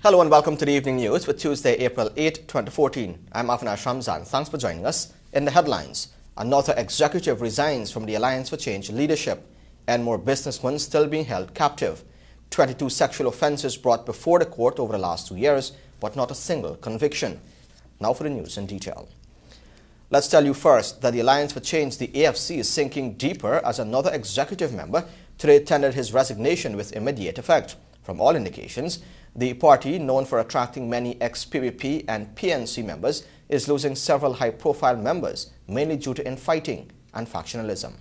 Hello and welcome to the Evening News for Tuesday, April 8, 2014. I'm Afinash Ramzan. Thanks for joining us. In the headlines, another executive resigns from the Alliance for Change leadership, and more businessmen still being held captive. 22 sexual offences brought before the court over the last 2 years, but not a single conviction. Now for the news in detail. Let's tell you first that the Alliance for Change, the AFC, is sinking deeper as another executive member today tendered his resignation with immediate effect. From all indications, the party, known for attracting many ex-PPP and PNC members, is losing several high-profile members, mainly due to infighting and factionalism.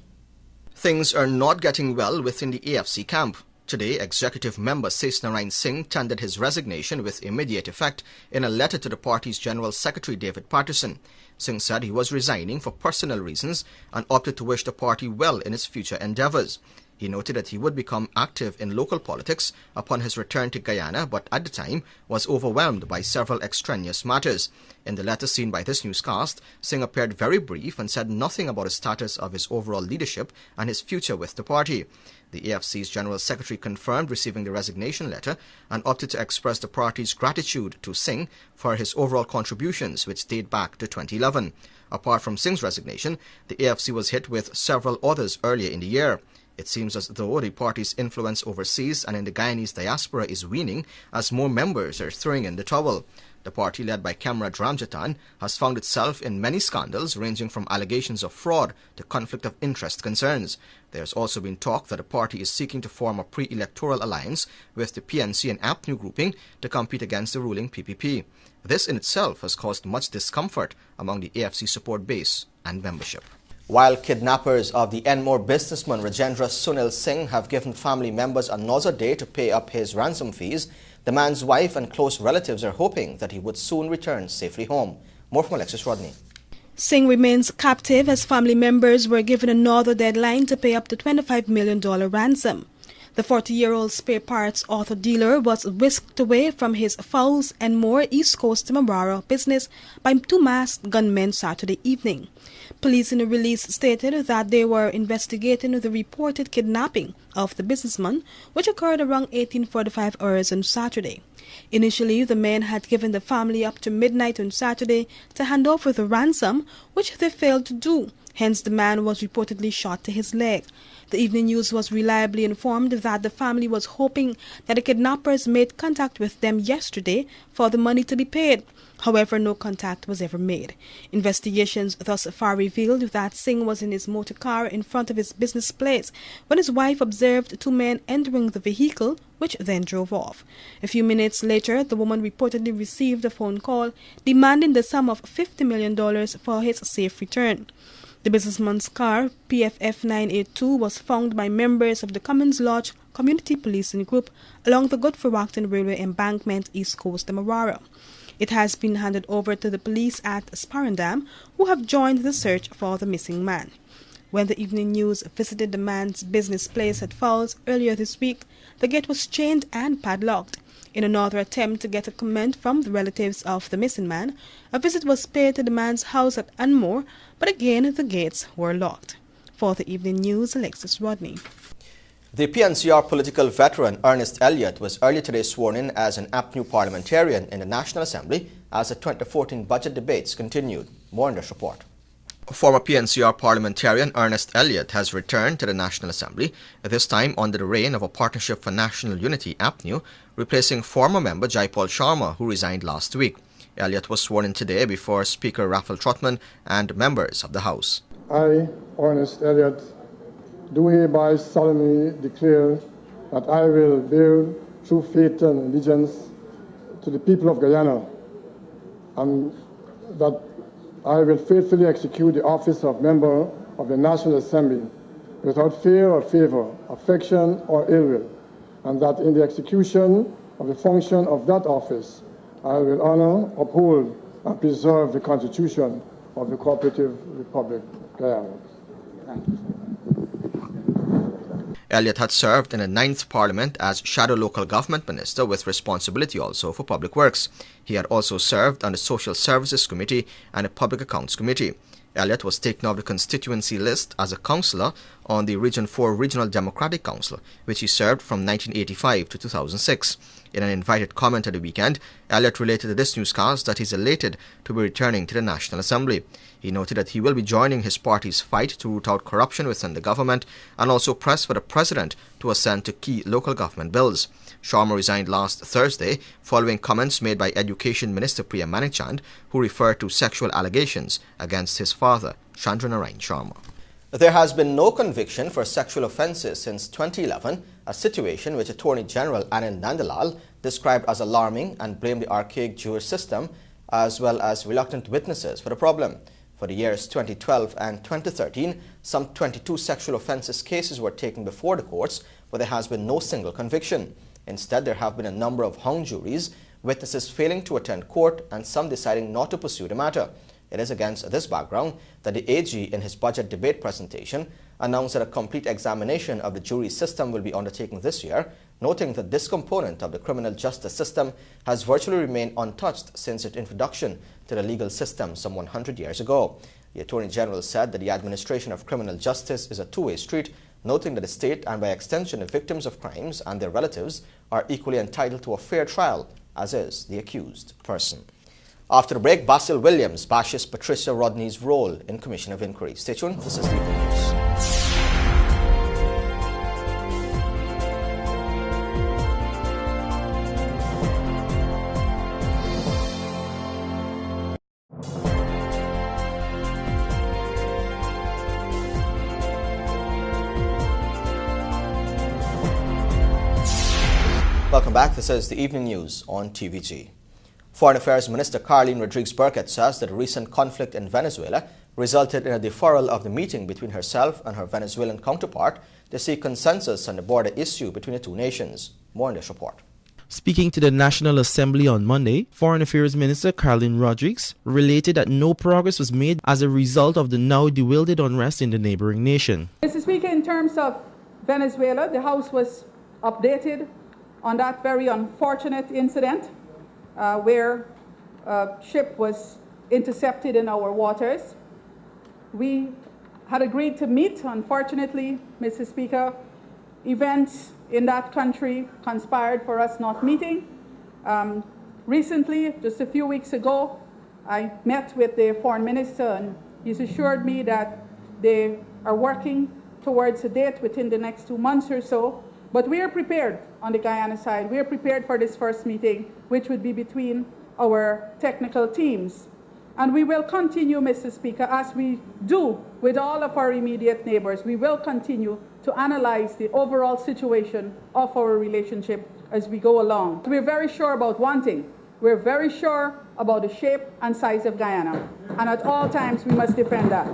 Things are not getting well within the AFC camp. Today, executive member Sesnarain Singh tendered his resignation with immediate effect in a letter to the party's General Secretary David Patterson. Singh said he was resigning for personal reasons and opted to wish the party well in its future endeavours. He noted that he would become active in local politics upon his return to Guyana, but at the time was overwhelmed by several extraneous matters. In the letter seen by this newscast, Singh appeared very brief and said nothing about the status of his overall leadership and his future with the party. The AFC's General Secretary confirmed receiving the resignation letter and opted to express the party's gratitude to Singh for his overall contributions, which date back to 2011. Apart from Singh's resignation, the AFC was hit with several others earlier in the year. It seems as though the party's influence overseas and in the Guyanese diaspora is waning as more members are throwing in the towel. The party, led by Kemraj Ramjatan, has found itself in many scandals ranging from allegations of fraud to conflict of interest concerns. There has also been talk that the party is seeking to form a pre-electoral alliance with the PNC and APNU grouping to compete against the ruling PPP. This in itself has caused much discomfort among the AFC support base and membership. While kidnappers of the Enmore businessman Rajendra Sunil Singh have given family members another day to pay up his ransom fees, the man's wife and close relatives are hoping that he would soon return safely home. More from Alexis Rodney. Singh remains captive as family members were given another deadline to pay up the $25 million ransom. The 40-year-old spare parts auto dealer was whisked away from his Fowles and More East Coast Marara business by two masked gunmen Saturday evening. Police in a release stated that they were investigating the reported kidnapping of the businessman, which occurred around 18:45 hours on Saturday. Initially, the men had given the family up to midnight on Saturday to hand over the ransom, which they failed to do. Hence, the man was reportedly shot to his leg. The Evening News was reliably informed that the family was hoping that the kidnappers made contact with them yesterday for the money to be paid. However, no contact was ever made. Investigations thus far revealed that Singh was in his motor car in front of his business place when his wife observed two men entering the vehicle, which then drove off. A few minutes later, the woman reportedly received a phone call demanding the sum of $50 million for his safe return. The businessman's car, PFF 982, was found by members of the Commons Lodge Community Policing Group along the Godfrey-Wacton Railway Embankment, East Coast Marara. It has been handed over to the police at Sparrandam, who have joined the search for the missing man. When the Evening News visited the man's business place at Fowles earlier this week, the gate was chained and padlocked. In another attempt to get a comment from the relatives of the missing man, a visit was paid to the man's house at Enmore, but again the gates were locked. For the Evening News, Alexis Rodney. The PNCR political veteran Ernest Elliott was earlier today sworn in as an APNU parliamentarian in the National Assembly as the 2014 budget debates continued. More in this report. Former PNCR parliamentarian Ernest Elliott has returned to the National Assembly, this time under the reign of a Partnership for National Unity APNU, replacing former member Jaipal Sharma, who resigned last week. Elliott was sworn in today before Speaker Raphael Trotman and members of the House. I, Ernest Elliott, do hereby solemnly declare that I will bear true faith and allegiance to the people of Guyana, and that I will faithfully execute the office of member of the National Assembly without fear or favor, affection or ill will, and that in the execution of the function of that office, I will honor, uphold, and preserve the Constitution of the Cooperative Republic of Guyana. Thank you. Elliott had served in the 9th Parliament as Shadow Local Government Minister with responsibility also for public works. He had also served on the Social Services Committee and the Public Accounts Committee. Elliott was taken off the constituency list as a councillor on the Region 4 Regional Democratic Council, which he served from 1985 to 2006. In an invited comment at the weekend, Elliott related to this newscast that he's elated to be returning to the National Assembly. He noted that he will be joining his party's fight to root out corruption within the government and also press for the president to assent to key local government bills. Sharma resigned last Thursday following comments made by Education Minister Priya Manichand, who referred to sexual allegations against his father, Chandranarayan Sharma. There has been no conviction for sexual offences since 2011, a situation which Attorney General Anand Nandalal described as alarming and blamed the archaic Jewish system as well as reluctant witnesses for the problem. For the years 2012 and 2013, some 22 sexual offences cases were taken before the courts, but there has been no single conviction. Instead, there have been a number of hung juries, witnesses failing to attend court and some deciding not to pursue the matter. It is against this background that the AG, in his budget debate presentation, announced that a complete examination of the jury system will be undertaken this year, noting that this component of the criminal justice system has virtually remained untouched since its introduction to the legal system some 100 years ago. The Attorney General said that the administration of criminal justice is a two-way street, noting that the state and by extension the victims of crimes and their relatives are equally entitled to a fair trial, as is the accused person. After the break, Basil Williams bashes Patricia Rodney's role in Commission of Inquiry. Stay tuned, this is the news. Welcome back. This is the evening news on TVG. Foreign Affairs Minister Carlene Rodriguez-Burkett says that a recent conflict in Venezuela resulted in a deferral of the meeting between herself and her Venezuelan counterpart to seek consensus on the border issue between the two nations. More in this report. Speaking to the National Assembly on Monday, Foreign Affairs Minister Carlene Rodriguez related that no progress was made as a result of the now bewildered unrest in the neighboring nation. Mr. Speaker, in terms of Venezuela, the House was updated on that very unfortunate incident where a ship was intercepted in our waters. We had agreed to meet. Unfortunately, Mr. Speaker, events in that country conspired for us not meeting. Recently, just a few weeks ago, I met with the foreign minister and he's assured me that they are working towards a date within the next 2 months or so. But we are prepared on the Guyana side. We are prepared for this first meeting, which would be between our technical teams. And we will continue, Mr. Speaker, as we do with all of our immediate neighbors. We will continue to analyze the overall situation of our relationship as we go along. We're very sure about one thing. We're very sure about the shape and size of Guyana. And at all times, we must defend that.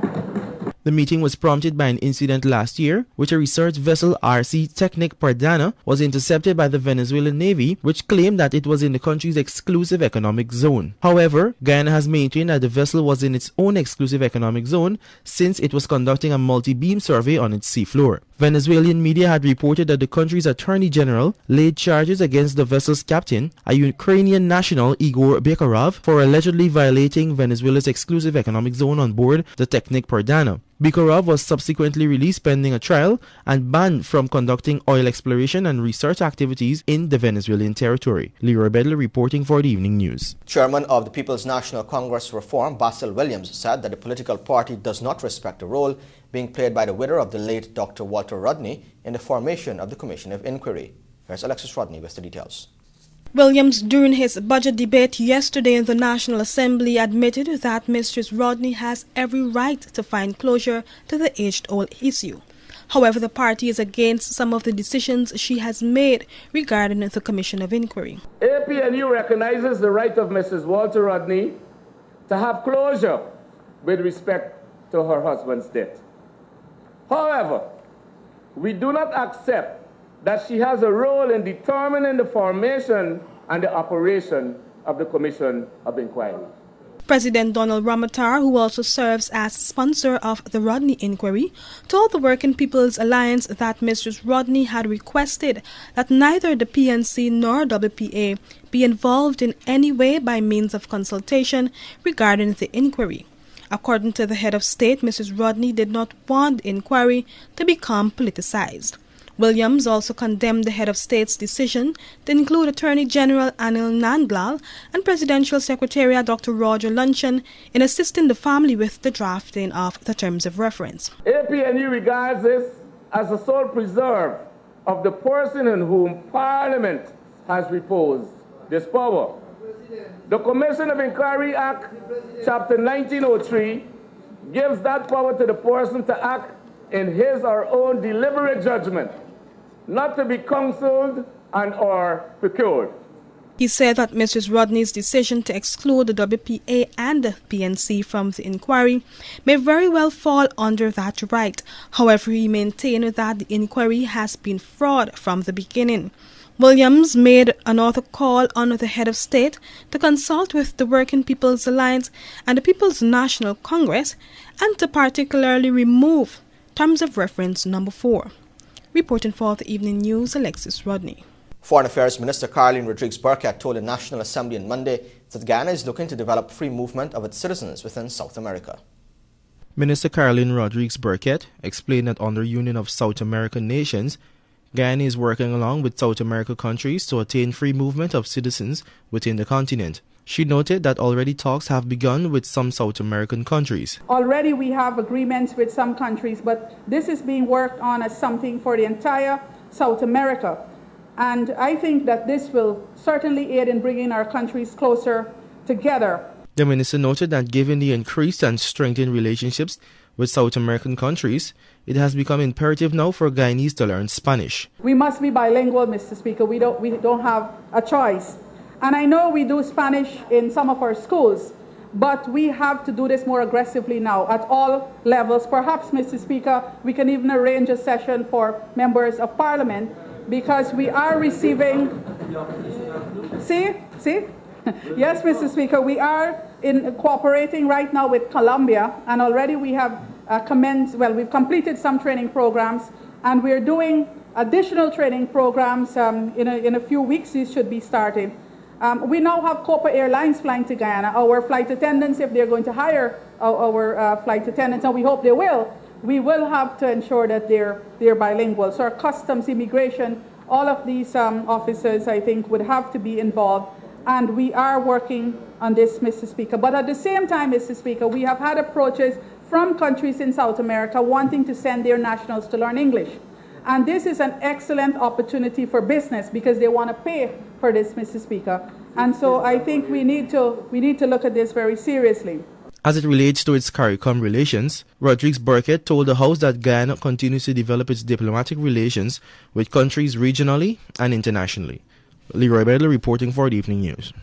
The meeting was prompted by an incident last year, which a research vessel RC Technic Pardana was intercepted by the Venezuelan Navy, which claimed that it was in the country's exclusive economic zone. However, Guyana has maintained that the vessel was in its own exclusive economic zone since it was conducting a multi-beam survey on its seafloor. Venezuelan media had reported that the country's attorney general laid charges against the vessel's captain, a Ukrainian national Igor Bekharov, for allegedly violating Venezuela's exclusive economic zone on board the Technic Pardana. Bekharov was subsequently released pending a trial and banned from conducting oil exploration and research activities in the Venezuelan territory. Leroy Bedler reporting for the Evening News. Chairman of the People's National Congress Reform, Basil Williams, said that the political party does not respect the role being played by the widow of the late Dr. Walter Rodney in the formation of the Commission of Inquiry. Here's Alexis Rodney with the details. Williams, during his budget debate yesterday in the National Assembly, admitted that Mistress Rodney has every right to find closure to the age-old issue. However, the party is against some of the decisions she has made regarding the Commission of Inquiry. APNU recognizes the right of Mrs. Walter Rodney to have closure with respect to her husband's death. However, we do not accept that she has a role in determining the formation and the operation of the Commission of Inquiry. President Donald Ramotar, who also serves as sponsor of the Rodney Inquiry, told the Working People's Alliance that Mistress Rodney had requested that neither the PNC nor WPA be involved in any way by means of consultation regarding the inquiry. According to the head of state, Mrs. Rodney did not want the inquiry to become politicized. Williams also condemned the head of state's decision to include Attorney General Anil Nandlal and Presidential Secretary Dr. Roger Luncheon in assisting the family with the drafting of the terms of reference. APNU regards this as the sole preserve of the person in whom Parliament has reposed this power. The Commission of Inquiry Act, Chapter 1903, gives that power to the person to act in his or her own deliberate judgment, not to be counseled and or procured. He said that Mrs. Rodney's decision to exclude the WPA and the PNC from the inquiry may very well fall under that right. However, he maintained that the inquiry has been fraud from the beginning. Williams made another call on the head of state to consult with the Working People's Alliance and the People's National Congress and to particularly remove Terms of Reference number 4. Reporting for the Evening News, Alexis Rodney. Foreign Affairs Minister Caroline Rodrigues Burkett told the National Assembly on Monday that Guyana is looking to develop free movement of its citizens within South America. Minister Caroline Rodrigues Burkett explained that under Union of South American Nations, Guyana is working along with South American countries to attain free movement of citizens within the continent. She noted that already talks have begun with some South American countries. Already we have agreements with some countries, but this is being worked on as something for the entire South America. And I think that this will certainly aid in bringing our countries closer together. The minister noted that given the increased and strengthened relationships with South American countries, it has become imperative now for Guyanese to learn Spanish. We must be bilingual, Mr. Speaker. We don't have a choice. And I know we do Spanish in some of our schools, but we have to do this more aggressively now at all levels. Perhaps, Mr. Speaker, we can even arrange a session for members of Parliament because we are receiving... See? Yes, Mr. Speaker, we are cooperating right now with Colombia, and already we have we've completed some training programs, and we're doing additional training programs in a few weeks. These should be starting. We now have Copa Airlines flying to Guyana. Our flight attendants, if they're going to hire our flight attendants, and we hope they will, we will have to ensure that they're bilingual. So our customs, immigration, all of these officers, I think, would have to be involved. And we are working on this, Mr. Speaker. But at the same time, Mr. Speaker, we have had approaches from countries in South America wanting to send their nationals to learn English. And this is an excellent opportunity for business because they want to pay for this, Mr. Speaker. And so I think we need to look at this very seriously. As it relates to its CARICOM relations, Rodrigues Burkett told the House that Guyana continues to develop its diplomatic relations with countries regionally and internationally. Leroy Bedler reporting for the Evening News.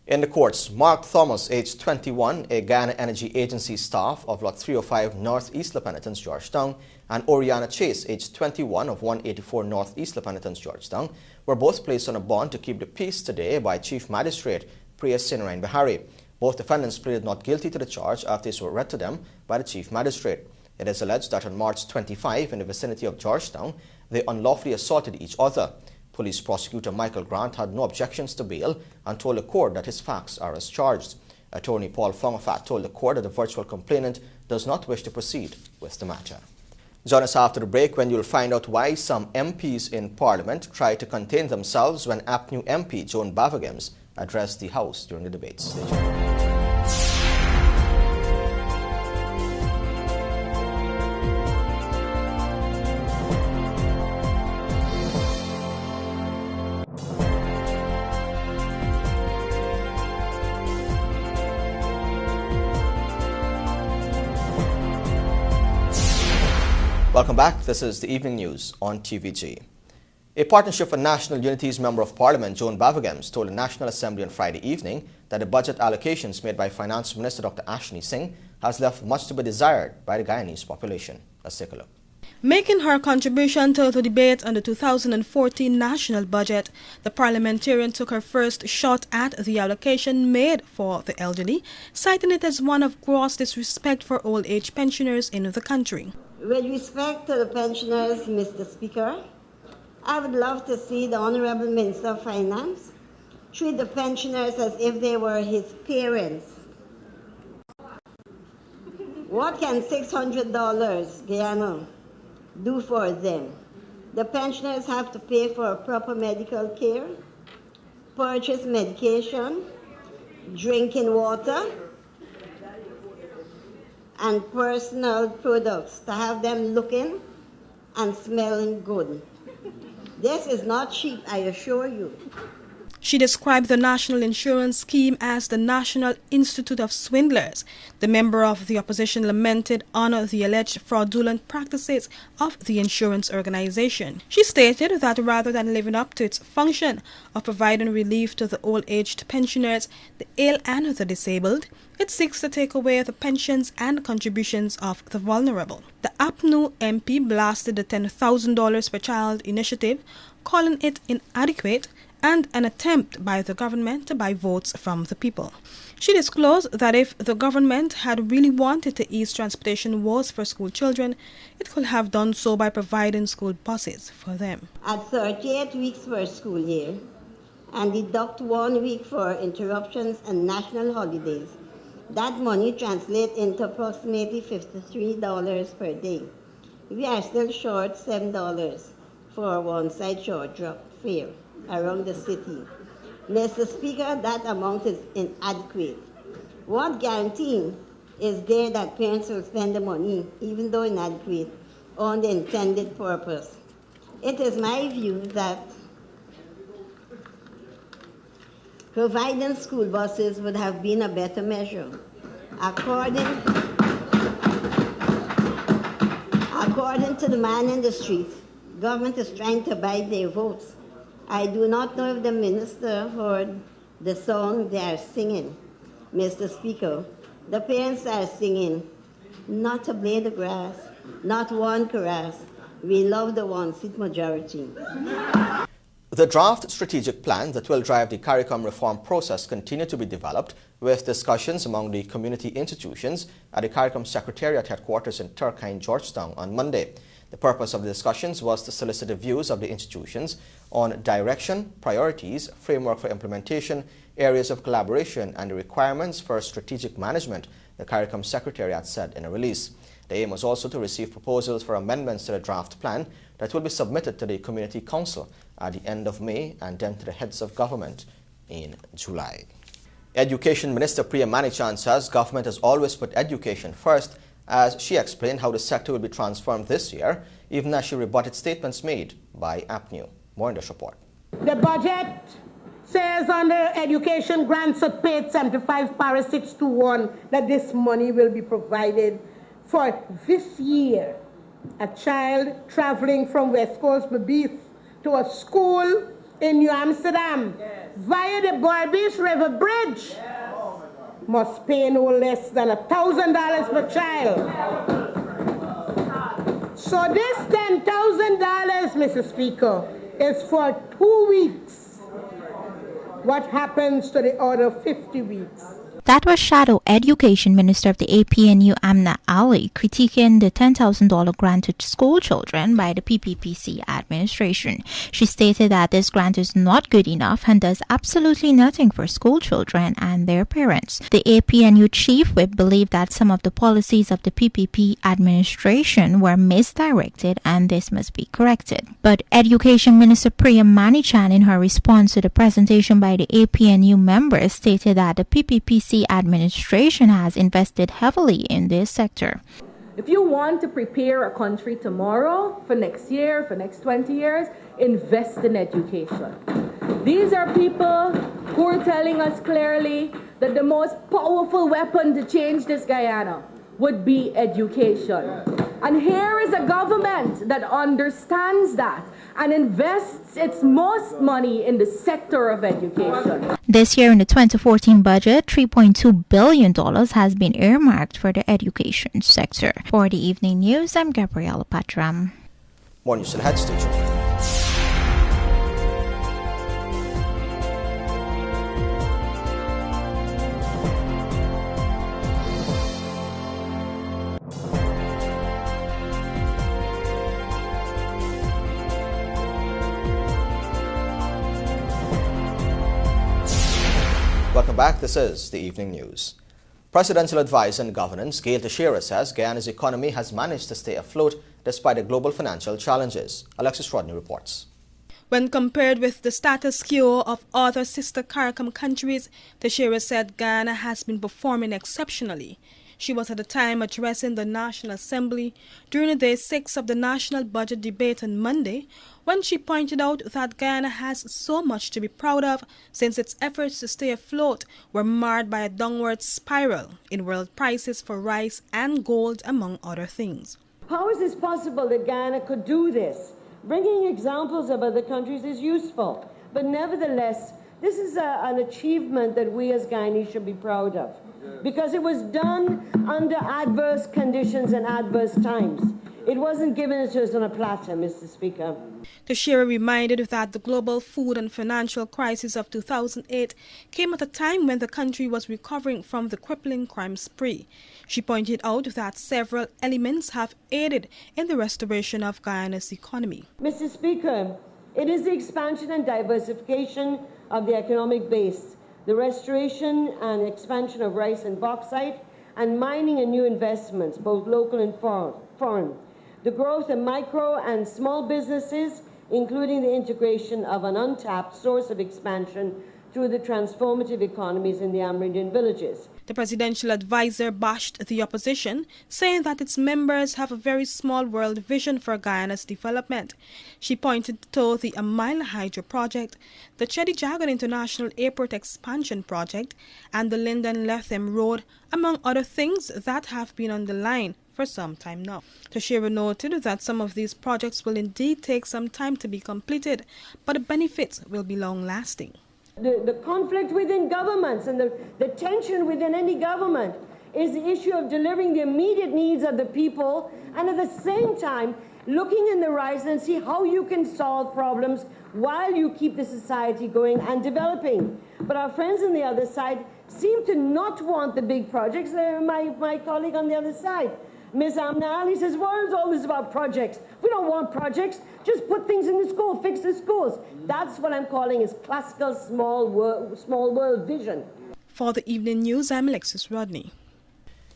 In the courts, Mark Thomas, aged 21, a Guyana Energy Agency staff of Lot 305 Northeast La Penitence, Georgetown, and Oriana Chase, aged 21, of 184 Northeast La Penitence, Georgetown, were both placed on a bond to keep the peace today by Chief Magistrate Priya Sinarain Bihari. Both defendants pleaded not guilty to the charge after these were read to them by the Chief Magistrate. It is alleged that on March 25, in the vicinity of Georgetown, they unlawfully assaulted each other. Police prosecutor Michael Grant had no objections to bail and told the court that his facts are as charged. Attorney Paul Flongafat told the court that the virtual complainant does not wish to proceed with the matter. Join us after the break when you'll find out why some MPs in Parliament try to contain themselves when APNU MP Joan Bavagems addressed the House during the debates. Stay tuned. Welcome back. This is the Evening News on TVG. A Partnership for National Unity's Member of Parliament, Joan Bavagems, told the National Assembly on Friday evening that the budget allocations made by Finance Minister Dr. Ashni Singh has left much to be desired by the Guyanese population. Let's take a look. Making her contribution to the debate on the 2014 national budget, the parliamentarian took her first shot at the allocation made for the elderly, citing it as one of gross disrespect for old age pensioners in the country. With respect to the pensioners, Mr. Speaker, I would love to see the Honorable Minister of Finance treat the pensioners as if they were his parents. What can $600, Guyana, do for them? The pensioners have to pay for proper medical care, purchase medication, drinking water, and personal products to have them looking and smelling good. This is not cheap, I assure you. She described the national insurance scheme as the National Institute of Swindlers. The member of the opposition lamented on the alleged fraudulent practices of the insurance organization. She stated that rather than living up to its function of providing relief to the old-aged pensioners, the ill and the disabled, it seeks to take away the pensions and contributions of the vulnerable. The APNU MP blasted the $10,000 per child initiative, calling it inadequate and an attempt by the government to buy votes from the people. She disclosed that if the government had really wanted to ease transportation woes for school children, it could have done so by providing school buses for them. At 38 weeks per school year, and deduct 1 week for interruptions and national holidays, that money translates into approximately $53 per day. We are still short $7 for one side short drop fare around the city. Mr. Speaker, that amount is inadequate. What guarantee is there that parents will spend the money, even though inadequate, on the intended purpose? It is my view that providing school buses would have been a better measure. According to the man in the street, government is trying to buy their votes. I do not know if the minister heard the song they are singing. Mr. Speaker, the parents are singing, not a blade of grass, not one caress. We love the one-seat majority. The draft strategic plan that will drive the CARICOM reform process continue to be developed, with discussions among the community institutions at the CARICOM Secretariat headquarters in Turkine, Georgetown on Monday. The purpose of the discussions was to solicit the views of the institutions on direction, priorities, framework for implementation, areas of collaboration, and the requirements for strategic management, the CARICOM Secretariat said in a release. The aim was also to receive proposals for amendments to the draft plan that will be submitted to the Community Council at the end of May and then to the heads of government in July. Education Minister Priya Manichan says government has always put education first, as she explained how the sector will be transformed this year, even as she rebutted statements made by APNU. More in this report. The budget says under education grants at page 75 para 621 that this money will be provided for this year. A child traveling from West Coast Mabith to a school in New Amsterdam via the Barbies River Bridge must pay no less than $1,000 per child. So this $10,000, Mr. Speaker, is for 2 weeks. What happens to the other 50 weeks? That was Shadow Education Minister of the APNU, Amna Ali, critiquing the $10,000 grant to school children by the PPPC administration. She stated that this grant is not good enough and does absolutely nothing for school children and their parents. The APNU chief whip believed that some of the policies of the PPP administration were misdirected and this must be corrected. But Education Minister Priya Manichan, in her response to the presentation by the APNU members, stated that the PPPC administration has invested heavily in this sector. If you want to prepare a country tomorrow, for next year, for next 20 years, invest in education. These are people who are telling us clearly that the most powerful weapon to change this Guyana would be education. And here is a government that understands that and invests its most money in the sector of education. This year in the 2014 budget, $3.2 billion has been earmarked for the education sector. For the evening news, I'm Gabriela Patram. More news ahead, stay tuned. Welcome back. This is the Evening News. Presidential Advisor on Governance Gail Teixeira says Guyana's economy has managed to stay afloat despite the global financial challenges. Alexis Rodney reports. When compared with the status quo of other sister CARICOM countries, Teixeira said Guyana has been performing exceptionally. She was at the time addressing the National Assembly during day 6 of the national budget debate on Monday, when she pointed out that Guyana has so much to be proud of since its efforts to stay afloat were marred by a downward spiral in world prices for rice and gold, among other things. How is this possible that Guyana could do this? Bringing examples of other countries is useful, but nevertheless, this is an achievement that we as Guyanese should be proud of, because it was done under adverse conditions and adverse times. It wasn't given to us on a platter, Mr. Speaker. Teixeira reminded that the global food and financial crisis of 2008 came at a time when the country was recovering from the crippling crime spree. She pointed out that several elements have aided in the restoration of Guyana's economy. Mr. Speaker, it is the expansion and diversification of the economic base, the restoration and expansion of rice and bauxite, and mining and new investments, both local and foreign. The growth of micro and small businesses, including the integration of an untapped source of expansion through the transformative economies in the Amerindian villages. The presidential advisor bashed the opposition, saying that its members have a very small world vision for Guyana's development. She pointed to the Amila Hydro Project, the Chedi Jagan International Airport Expansion Project, and the Linden Lethem Road, among other things that have been on the line for some time now. Teixeira noted that some of these projects will indeed take some time to be completed, but the benefits will be long-lasting. The conflict within governments and the tension within any government is the issue of delivering the immediate needs of the people, and at the same time looking in the horizon and see how you can solve problems while you keep the society going and developing. But our friends on the other side seem to not want the big projects. My colleague on the other side, Ms. Amna Ali, says, well, it's all this about projects. We don't want projects. Just put things in the school, fix the schools. That's what I'm calling is classical small world vision. For the Evening News, I'm Alexis Rodney.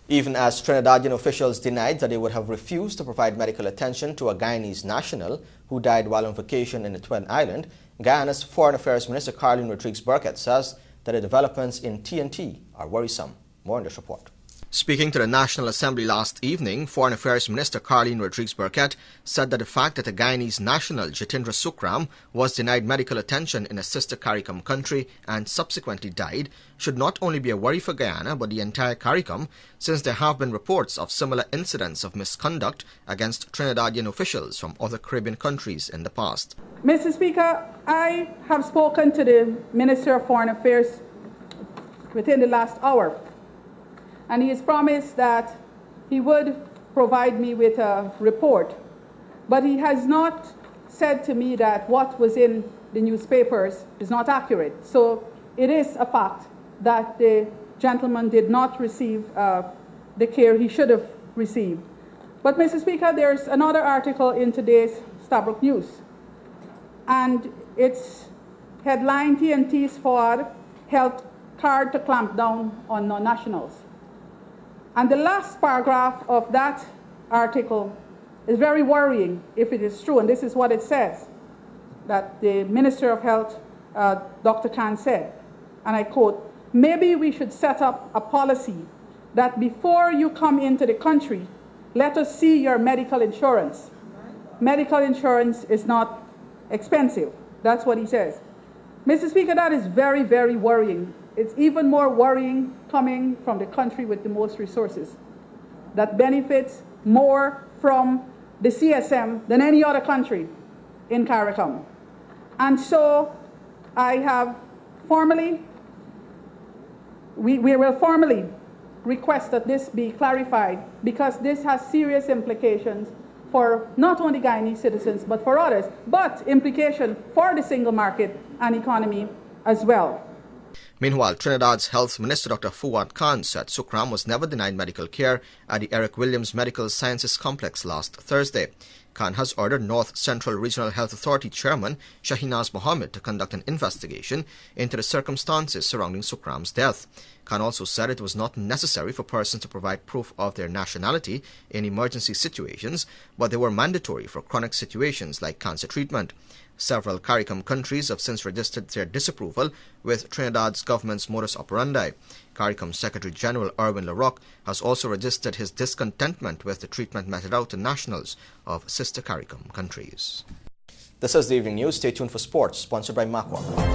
Even as Trinidadian officials denied that they would have refused to provide medical attention to a Guyanese national who died while on vacation in the Twin Island, Guyana's Foreign Affairs Minister Carleen Rodrigues-Burkett says that the developments in TNT are worrisome. More in this report. Speaking to the National Assembly last evening, Foreign Affairs Minister Carleen Rodrigues-Burkett said that the fact that a Guyanese national, Jitindra Sukram, was denied medical attention in a sister CARICOM country and subsequently died should not only be a worry for Guyana but the entire CARICOM, since there have been reports of similar incidents of misconduct against Trinidadian officials from other Caribbean countries in the past. Mr. Speaker, I have spoken to the Minister of Foreign Affairs within the last hour, and he has promised that he would provide me with a report. But he has not said to me that what was in the newspapers is not accurate. So it is a fact that the gentleman did not receive the care he should have received. But, Mr. Speaker, there's another article in today's Stabroek News, and its headline, TNT's forward held hard to clamp down on non-nationals. And the last paragraph of that article is very worrying if it is true, and this is what it says, that the Minister of Health, Dr. Khan, said, and I quote, "Maybe we should set up a policy that before you come into the country, let us see your medical insurance. Medical insurance is not expensive." That's what he says. Mr. Speaker, that is very, very worrying. It's even more worrying coming from the country with the most resources that benefits more from the CSM than any other country in CARICOM. And so I have we will formally request that this be clarified, because this has serious implications for not only Guyanese citizens but for others, but implication for the single market and economy as well. Meanwhile, Trinidad's Health Minister Dr. Fuad Khan said Sukram was never denied medical care at the Eric Williams Medical Sciences Complex last Thursday. Khan has ordered North Central Regional Health Authority Chairman Shahinaz Mohammed to conduct an investigation into the circumstances surrounding Sukram's death. Khan also said it was not necessary for persons to provide proof of their nationality in emergency situations, but they were mandatory for chronic situations like cancer treatment. Several CARICOM countries have since registered their disapproval with Trinidad's government's modus operandi. CARICOM Secretary General Erwin LaRocque has also registered his discontentment with the treatment meted out to nationals of sister CARICOM countries. This is the Evening News. Stay tuned for sports, sponsored by Macquarie.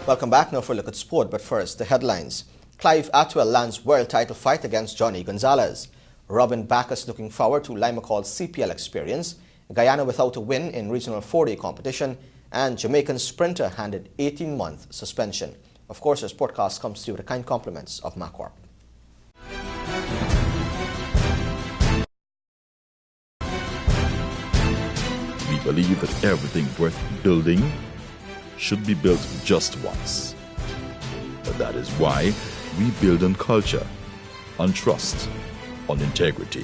Welcome back. Now for a look at sport, but first, the headlines. Clive Atwell lands world title fight against Johnny Gonzalez. Robin Backus looking forward to Lima Call's CPL experience. Guyana without a win in regional 4-day competition. And Jamaican sprinter handed 18-month suspension. Of course, this podcast comes to you with the kind compliments of Macquarie. We believe that everything worth building should be built just once. But that is why we build on culture, on trust, on integrity.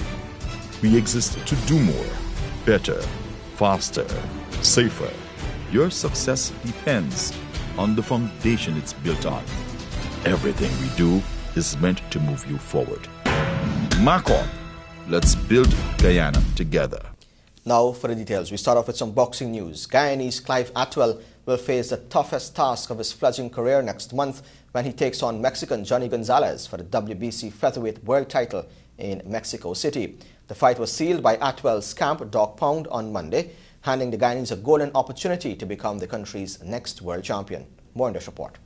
We exist to do more, better, faster, safer. Your success depends on the foundation it's built on. Everything we do is meant to move you forward. Macquarie, let's build Guyana together. Now for the details. We start off with some boxing news. Guyanese Clive Atwell will face the toughest task of his fledgling career next month when he takes on Mexican Johnny Gonzalez for the WBC featherweight world title in Mexico City. The fight was sealed by Atwell's camp, Dog Pound, on Monday, handing the Guyanese a golden opportunity to become the country's next world champion. More in this report.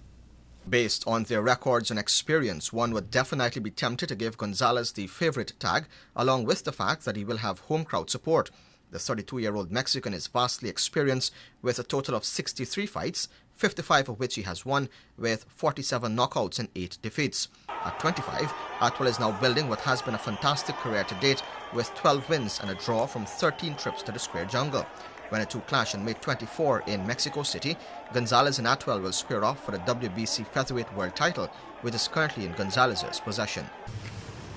Based on their records and experience, one would definitely be tempted to give Gonzalez the favorite tag, along with the fact that he will have home crowd support. The 32-year-old Mexican is vastly experienced with a total of 63 fights, 55 of which he has won, with 47 knockouts and 8 defeats. At 25, Atwell is now building what has been a fantastic career to date, with 12 wins and a draw from 13 trips to the square jungle. When the two clash on May 24 in Mexico City, Gonzalez and Atwell will square off for the WBC featherweight world title, which is currently in Gonzalez's possession.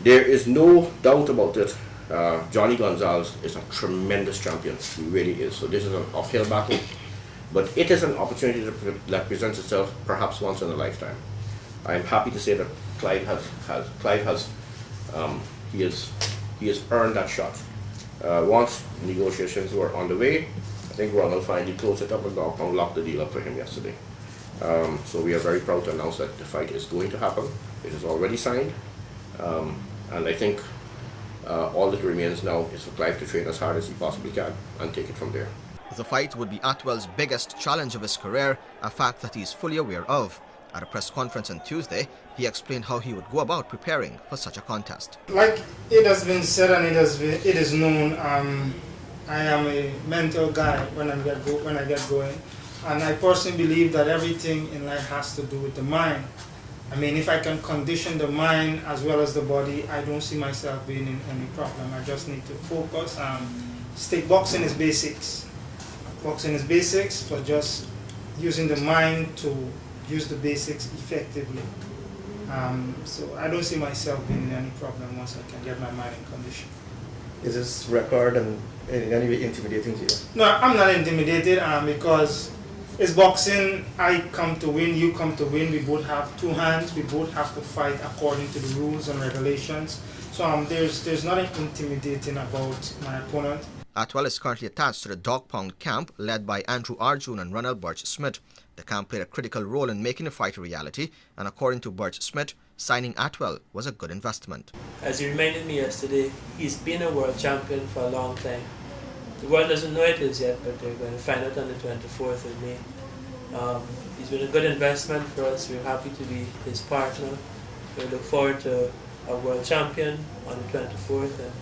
There is no doubt about it. Johnny Gonzalez is a tremendous champion. He really is. So this is an uphill battle, but it is an opportunity that presents itself perhaps once in a lifetime. I am happy to say that Clive has earned that shot. Once negotiations were on the way, I think Ronald finally closed it up and locked the deal up for him yesterday. So we are very proud to announce that the fight is going to happen. It is already signed, and I think all that remains now is for Clive to train as hard as he possibly can and take it from there. The fight would be Atwell's biggest challenge of his career, a fact that he is fully aware of. At a press conference on Tuesday, he explained how he would go about preparing for such a contest. Like it has been said and it is known, I am a mental guy when I get going, and I personally believe that everything in life has to do with the mind. I mean, if I can condition the mind as well as the body, I don't see myself being in any problem. I just need to focus. Boxing is basics. Boxing is basics, but just using the mind to use the basics effectively. So I don't see myself being in any problem once I can get my mind in condition. Is this record in any way intimidating to you? No, I'm not intimidated because it's boxing. I come to win, you come to win. We both have two hands. We both have to fight according to the rules and regulations. So there's nothing intimidating about my opponent. Atwell is currently attached to the Dog Pound camp led by Andrew Arjun and Ronald Birch Smith. The camp played a critical role in making the fight a reality, and according to Birch Smith, signing Atwell was a good investment. As he reminded me yesterday, he's been a world champion for a long time. The world doesn't know it is yet, but they're going to find out on the 24th of May. He's been a good investment for us. We're happy to be his partner. We look forward to a world champion on the 24th and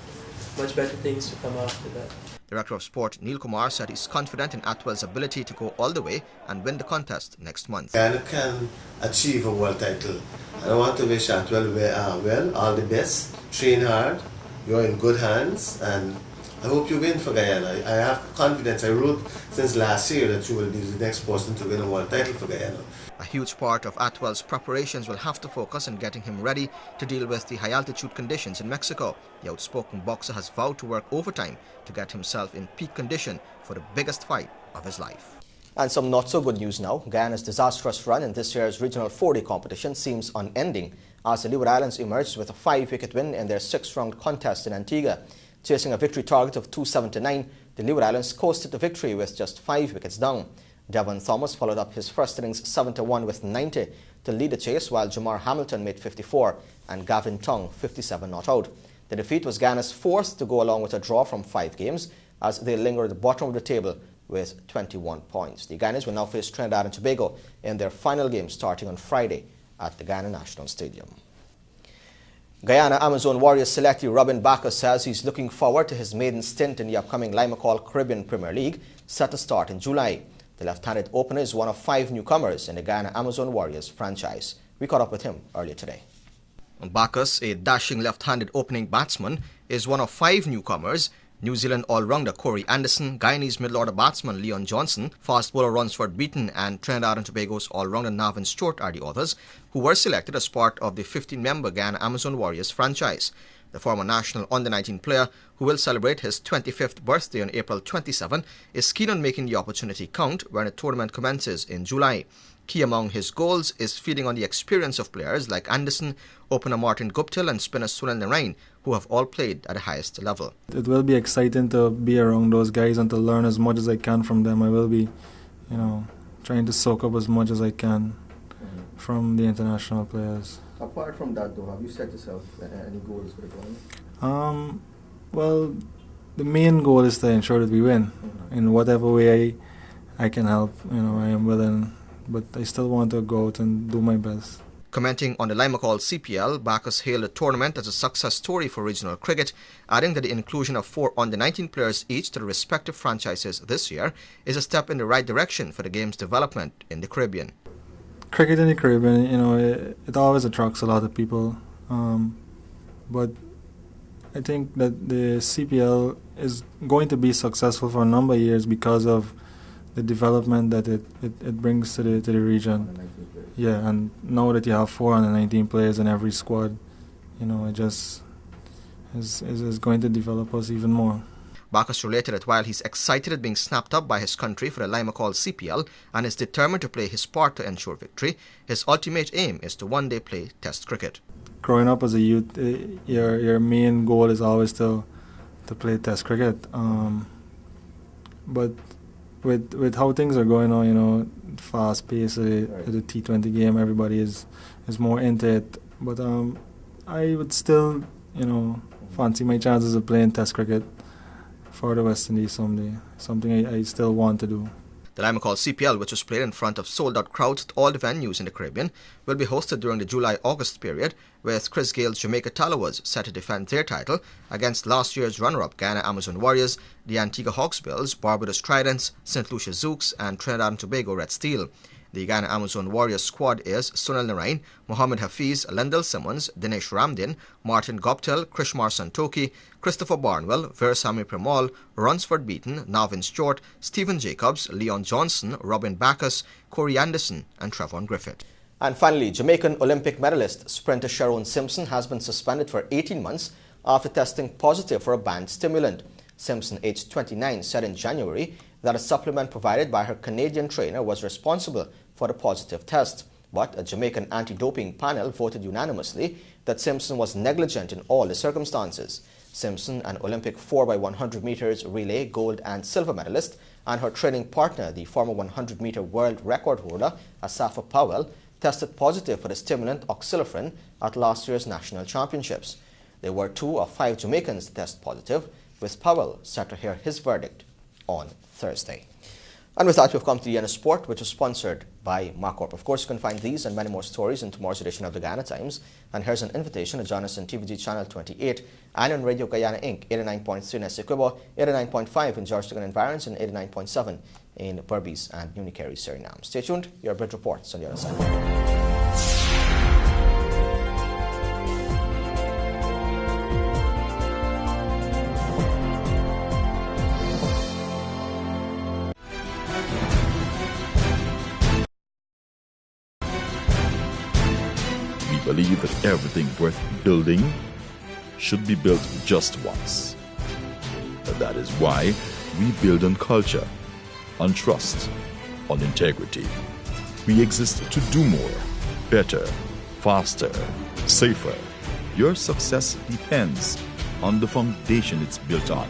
much better things to come after that. Director of Sport Neil Kumar said he's confident in Atwell's ability to go all the way and win the contest next month. Guyana can achieve a world title. I want to wish Atwell well, all the best. Train hard, you're in good hands, and I hope you win for Guyana. I have confidence. I wrote since last year that you will be the next person to win a world title for Guyana. A huge part of Atwell's preparations will have to focus on getting him ready to deal with the high-altitude conditions in Mexico. The outspoken boxer has vowed to work overtime to get himself in peak condition for the biggest fight of his life. And some not-so-good news now. Guyana's disastrous run in this year's regional 4-day competition seems unending as the Leeward Islands emerged with a 5-wicket win in their 6th-round contest in Antigua. Chasing a victory target of 279, the Leeward Islands coasted the victory with just 5 wickets down. Devon Thomas followed up his first innings 7-1 with 90 to lead the chase, while Jamar Hamilton made 54 and Gavin Tongue 57 not out. The defeat was Guyana's 4th to go along with a draw from 5 games as they linger at the bottom of the table with 21 points. The Guyanese will now face Trinidad and Tobago in their final game starting on Friday at the Guyana National Stadium. Guyana Amazon Warriors selectee Robin Bacchus says he's looking forward to his maiden stint in the upcoming Limacol Caribbean Premier League, set to start in July. The left-handed opener is one of 5 newcomers in the Guyana Amazon Warriors franchise. We caught up with him earlier today. Bacchus, a dashing left-handed opening batsman, is one of 5 newcomers. New Zealand all-rounder Corey Anderson, Guyanese middle-order batsman Leon Johnson, fast bowler Ronsford Beaton and Trinidad and Tobago's all-rounder Navin Stewart are the others who were selected as part of the 15-member Guyana Amazon Warriors franchise. The former national under-19 player, who will celebrate his 25th birthday on April 27, is keen on making the opportunity count when the tournament commences in July. Key among his goals is feeding on the experience of players like Anderson, opener Martin Guptill and spinner Sunil Narain, who have all played at the highest level. It will be exciting to be around those guys and to learn as much as I can from them. I will be, trying to soak up as much as I can from the international players. Apart from that, though, have you set yourself any goals for the tournament? Well, the main goal is to ensure that we win. In whatever way I can help, I am willing. But I still want to go out and do my best. Commenting on the Limacol CPL, Bacchus hailed the tournament as a success story for regional cricket, adding that the inclusion of 4 under-19 players each to the respective franchises this year is a step in the right direction for the game's development in the Caribbean. Cricket in the Caribbean, it always attracts a lot of people. But I think that the CPL is going to be successful for a number of years because of the development that it brings to the region. Yeah, and now that you have 4 under-19 players in every squad, it just is going to develop us even more. Bacchus related that while he's excited at being snapped up by his country for the Limacol CPL and is determined to play his part to ensure victory, his ultimate aim is to one day play Test cricket. Growing up as a youth, your main goal is always to play Test cricket. But with how things are going on, fast pace of the T20 game, everybody is more into it. But I would still, fancy my chances of playing Test cricket for the West Indies someday. Something I still want to do. The Limacol CPL, which was played in front of sold-out crowds at all the venues in the Caribbean, will be hosted during the July-August period, with Chris Gale's Jamaica Tallawahs set to defend their title against last year's runner-up Guyana Amazon Warriors, the Antigua Hawksbills, Barbados Tridents, St. Lucia Zouks and Trinidad and Tobago Red Steel. The Guyana Amazon Warriors squad is Sunil Narain, Mohamed Hafiz, Lendell Simmons, Dinesh Ramdin, Martin Guptill, Krishmar Santoki, Christopher Barnwell, Versamy Premal, Ronsford Beaton, Navin Stewart, Stephen Jacobs, Leon Johnson, Robin Bacchus, Corey Anderson and Trevon Griffith. And finally, Jamaican Olympic medalist sprinter Sharon Simpson has been suspended for 18 months after testing positive for a banned stimulant. Simpson, aged 29, said in January that a supplement provided by her Canadian trainer was responsible for the positive test. But a Jamaican anti-doping panel voted unanimously that Simpson was negligent in all the circumstances. Simpson, an Olympic 4x100 meters relay gold and silver medalist, and her training partner, the former 100-meter world record holder, Asafa Powell, tested positive for the stimulant oxylifrin at last year's national championships. There were 2 of 5 Jamaicans to test positive, with Powell set to hear his verdict on Thursday. And with that, we've come to the end of sport, which is sponsored by Marcorp. Of course, you can find these and many more stories in tomorrow's edition of the Guyana Times. And here's an invitation to join us on TVG Channel 28 and on Radio Guyana Inc. 89.3 in Essequibo, 89.5 in Georgetown and Barons, and 89.7 in Berbice and Unicary, Suriname. Stay tuned. Your Bridge reports on the other side. Believe that everything worth building should be built just once. That is why we build on culture, on trust, on integrity. We exist to do more, better, faster, safer. Your success depends on the foundation it's built on.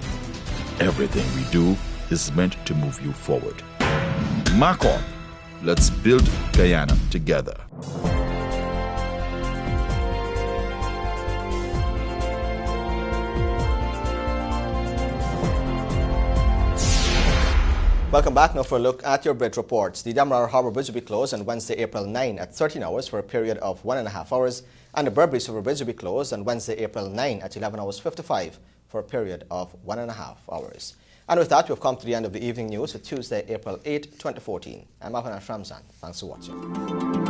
Everything we do is meant to move you forward. Marcorp, let's build Guyana together. Welcome back. Now for a look at your bridge reports. The Damara Harbour Bridge will be closed on Wednesday, April 9 at 13 hours for a period of 1.5 hours, and the Berbice River Bridge will be closed on Wednesday, April 9 at 11 hours 55 for a period of 1.5 hours. And with that, we've come to the end of the evening news for Tuesday, April 8, 2014. I'm Afan Ramzan. Thanks for watching.